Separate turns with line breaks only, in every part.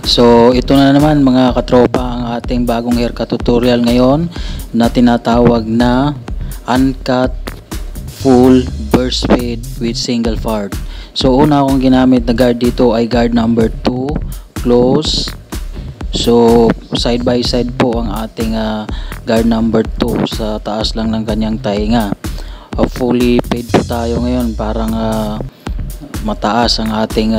So ito na naman mga katropa ang ating bagong haircut tutorial ngayon na tinatawag na uncut full burst fade with single fart. So una akong ginamit na guard dito ay guard number 2 close. So side by side po ang ating guard number 2 sa taas lang ng kanyang tainga. Fully fade po tayo ngayon, parang mataas ang ating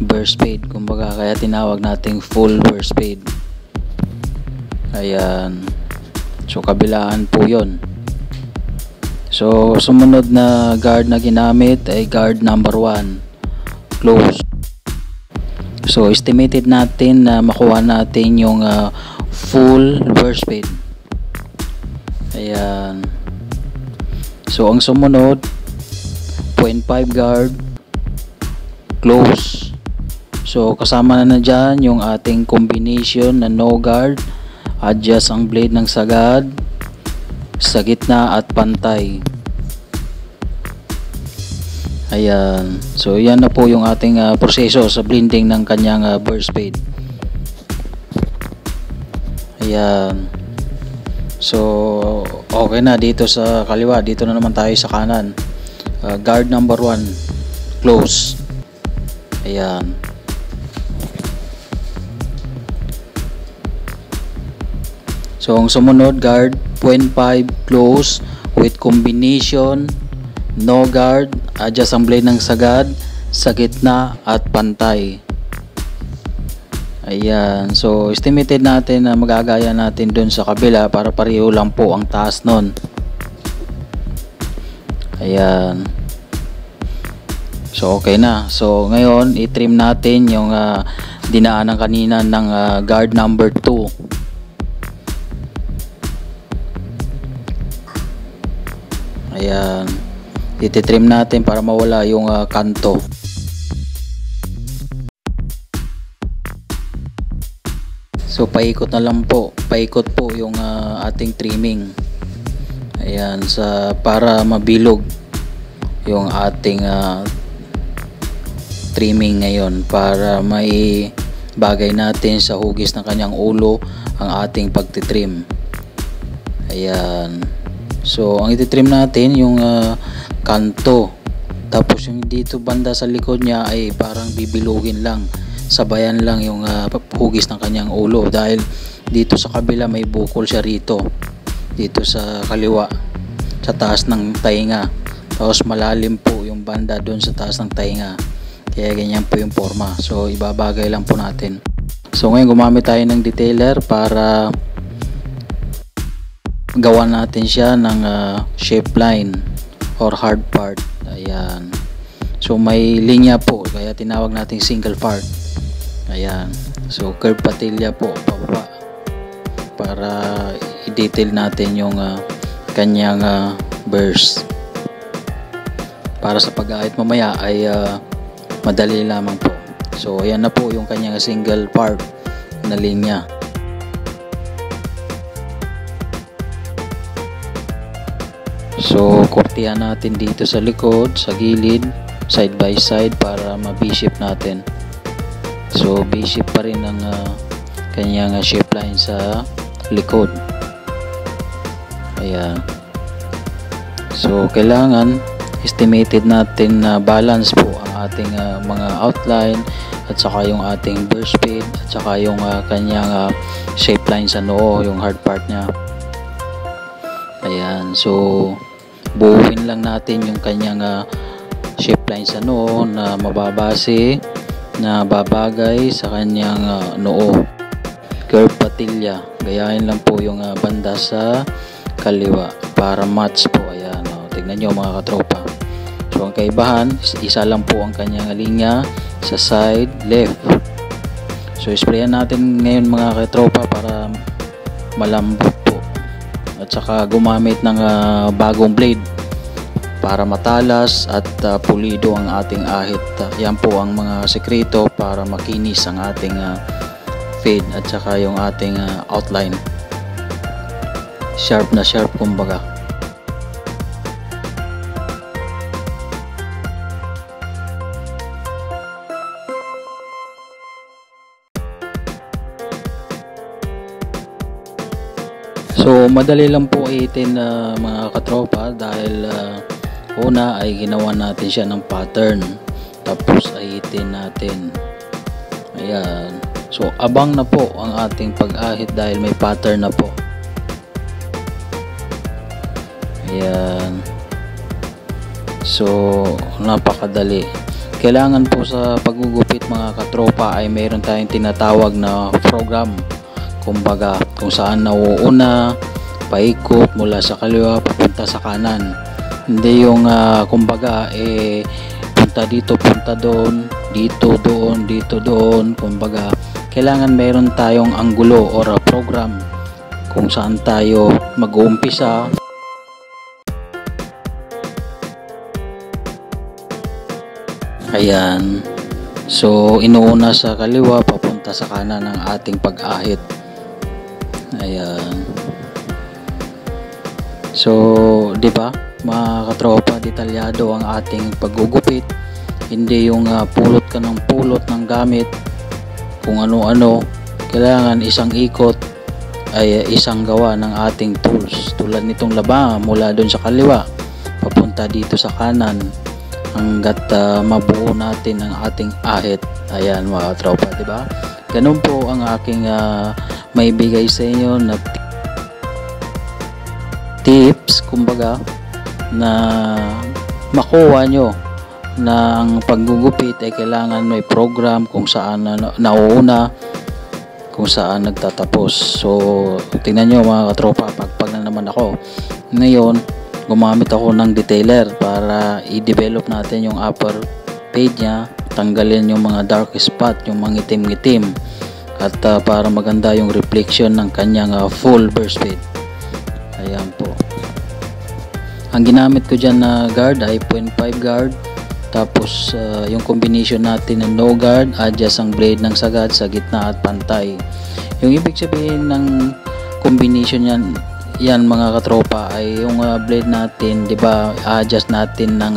burst fade, kumbaga kaya tinawag nating full burst fade. Ayan, so kabilaan po yon. So sumunod na guard na ginamit ay guard number 1 close. So estimated natin na makuha natin yung full burst fade. Ayan, so ang sumunod 0.5 guard close. So kasama na dyan yung ating combination na no guard, adjust ang blade ng sagad, sa gitna at pantay. Ayan, so yan na po yung ating proseso sa blending ng kanyang burst fade. Ayan, so okay na dito sa kaliwa, dito na naman tayo sa kanan. Guard number 1 close. Ayan, so ang sumunod guard 0.5 close with combination no guard, adjust ang blade ng sagad, sa gitna at pantay. Ayan, so estimated natin na magagaya natin dun sa kabila para pareho lang po ang taas nun. Ayan, so okay na. So ngayon i-trim natin yung dinaanan kanina ng guard number 2. Ayan, ititrim natin para mawala yung kanto. So paikot na lang po, paikot po yung ating trimming. Ayan, para mabilog yung ating trimming ngayon, para may bagay natin sa hugis ng kanyang ulo ang ating pagtitrim. Ayan, so ang ititrim natin yung kanto, tapos yung dito banda sa likod niya ay parang bibilugin lang, sabayan lang yung hugis ng kanyang ulo, dahil dito sa kabila may bukol siya rito, dito sa kaliwa sa taas ng tainga, tapos malalim po yung banda doon sa taas ng tainga, kaya ganyan po yung forma. So ibabagay lang po natin. So ngayon gumamit tayo ng detailer para gawa natin siya ng shape line or hard part. Ayan, so may linya po, kaya tinawag natin single part. Ayan, so curve patilla po pababa para i-detail natin yung kanyang burst, para sa pag-aayit mamaya ay madali lamang po. So ayan na po yung kanyang single part na linya. So kurtihan natin dito sa likod, sa gilid, side by side para ma-V-shape natin. So V-shape pa rin ang kanyang shape line sa likod. Ayan, so kailangan estimated natin na balance po ang ating mga outline at saka yung ating burst fade at saka yung kanyang shape line sa noo, yung hard part niya. Ayan, so buuin lang natin yung kanyang shape line sa noo na mababase, na babagay sa kanyang noo. Curve patilla, gayahin lang po yung banda sa kaliwa para match po. Ayan, tignan nyo mga katropa. So ang kaibahan, isa lang po ang kanyang linya sa side left. So sprayan natin ngayon mga katropa para malambot po, at saka gumamit ng bagong blade para matalas at pulido ang ating ahit. Yan po ang mga sekreto para makinis ang ating fade at saka yung ating outline. Sharp na sharp kumbaga. So madali lang po itin mga katropa dahil una ay ginawa natin siya ng pattern, tapos ay itin natin. Ayan. So abang na po ang ating pag-ahit dahil may pattern na po. Ayan. So napakadali. Kailangan po sa paggugupit mga katropa ay mayroon tayong tinatawag na program. Kumbaga kung saan nauuna, paikot mula sa kaliwa papunta sa kanan. Hindi yung kumbaga punta dito, punta doon, dito, doon, dito, doon. Kumbaga kailangan mayroon tayong anggulo or program kung saan tayo mag-uumpisa. Ayan. So inuuna sa kaliwa papunta sa kanan ng ating pag-ahit. Ayan. So, 'di ba? Mga katropa, detalyado ang ating paggugupit. Hindi yung pulot ka ng pulot ng gamit kung ano-ano. Kailangan isang ikot ay isang gawa ng ating tools. Tulad nitong laba mula doon sa kaliwa papunta dito sa kanan hangga't mabuo natin ang ating ahit. Ayan mga katropa, 'di ba? Ganun po ang aking maibigay sa inyo na tips, kumbaga, na makuha nyo na ang paggugupit ay kailangan may program kung saan nauuna, kung saan nagtatapos. So tingnan nyo mga katropa, pagpag na naman ako ngayon, gumamit ako ng detailer para i-develop natin yung upper page nya, tanggalin yung mga dark spot, yung mga itim-itim, at para maganda yung reflection ng kanyang full burst speed. Ayan po. Ang ginamit ko dyan na guard ay 0.5 guard, tapos yung combination natin ng no guard, adjust ang blade ng sagad sa gitna at pantay. Yung ibig sabihin ng combination yan mga katropa ay yung blade natin, di ba, adjust natin ng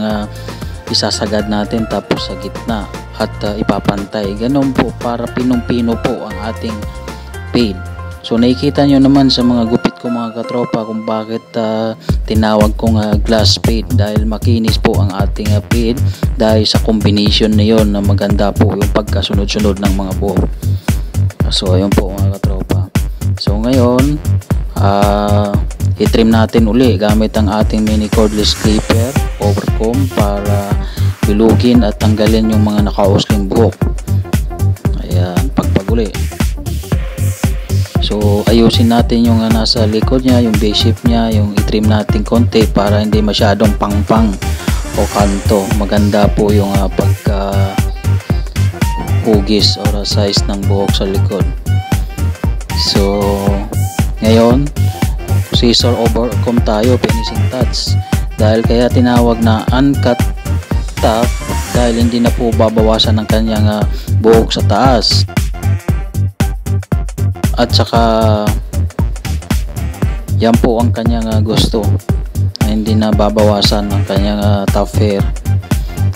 isasagad natin tapos sa gitna at ipapantay. Ganun po para pinong-pino po ang ating fade. So nakikita nyo naman sa mga gupit ko mga katropa kung bakit tinawag kong glass fade, dahil makinis po ang ating fade dahil sa combination na yon na maganda po yung pagkasunod-sunod ng mga buhok. So ayun po mga katropa. So ngayon i-trim natin uli gamit ang ating mini cordless clipper overcomb para bilugin at tanggalin yung mga nakausling buhok. Ayan, pagpaguli. So ayusin natin yung nasa likod niya, yung base shape niya, yung i-trim natin konti para hindi masyadong pang-pang o kanto. Maganda po yung pagka hugis or size ng buhok sa likod. So ngayon, scissor overcomb tayo, finishing touch. Dahil kaya tinawag na uncut top dahil hindi na po babawasan ng kanyang buhok sa taas. At saka yan po ang kanyang gusto, na hindi na babawasan ng kanyang top hair.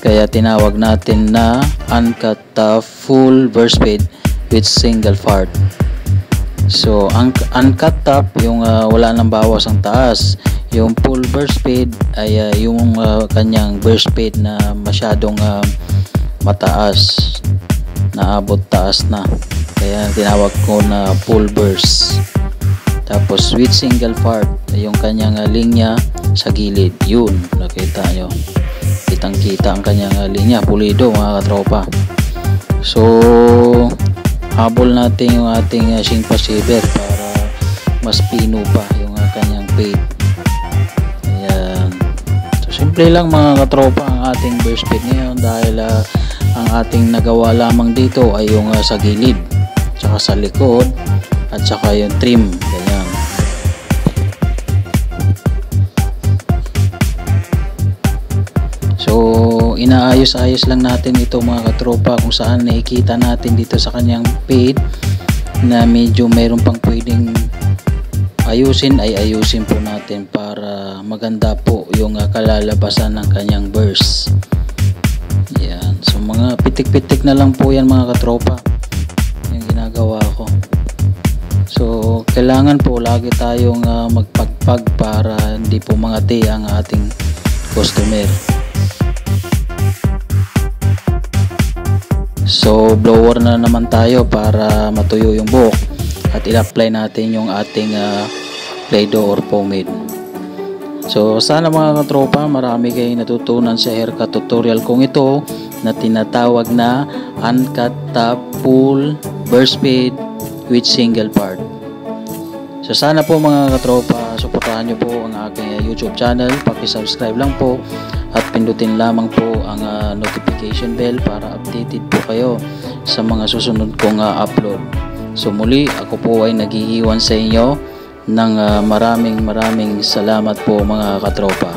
Kaya tinawag natin na uncut top full burst fade with single part. So ang uncut top yung wala nang bawas ang taas. Yung full burst fade ay yung kanyang burst fade na masyadong mataas, naabot taas na, kaya tinawag ko na full burst. Tapos with single part yung kanyang linya sa gilid, yun nakita nyo, kitang kita ang kanyang linya, pulido mga katropa. So habol natin yung ating Shinpa shaver para mas pino pa yung kanyang fade. Simple lang mga katropa ang ating burst fade ngayon dahil ang ating nagawa lamang dito ay yung sa gilid, tsaka sa likod, at tsaka yung trim. Ganyan. So inaayos-ayos lang natin ito mga katropa, kung saan nakikita natin dito sa kanyang fade na medyo mayroon pang pwedeng ayusin, ay ayusin po natin para maganda po yung kalalabasan ng kanyang burst. Yan. So mga pitik-pitik na lang po yan mga katropa yung ginagawa ko. So kailangan kailangan po lagi tayong magpagpag para hindi po mangati ang ating customer. So blower na naman tayo para matuyo yung buhok at i-apply natin yung ating Play-Doh or pomade. So sana mga katropa, marami kayong natutunan sa haircut tutorial kong ito na tinatawag na uncut top, full, burst fade with single part. So sana po mga katropa, suportahan nyo po ang aking YouTube channel, paki-subscribe lang po at pindutin lamang po ang notification bell para updated po kayo sa mga susunod kong upload. So muli, ako po ay nag-iiwan sa inyo ng maraming salamat po mga katropa.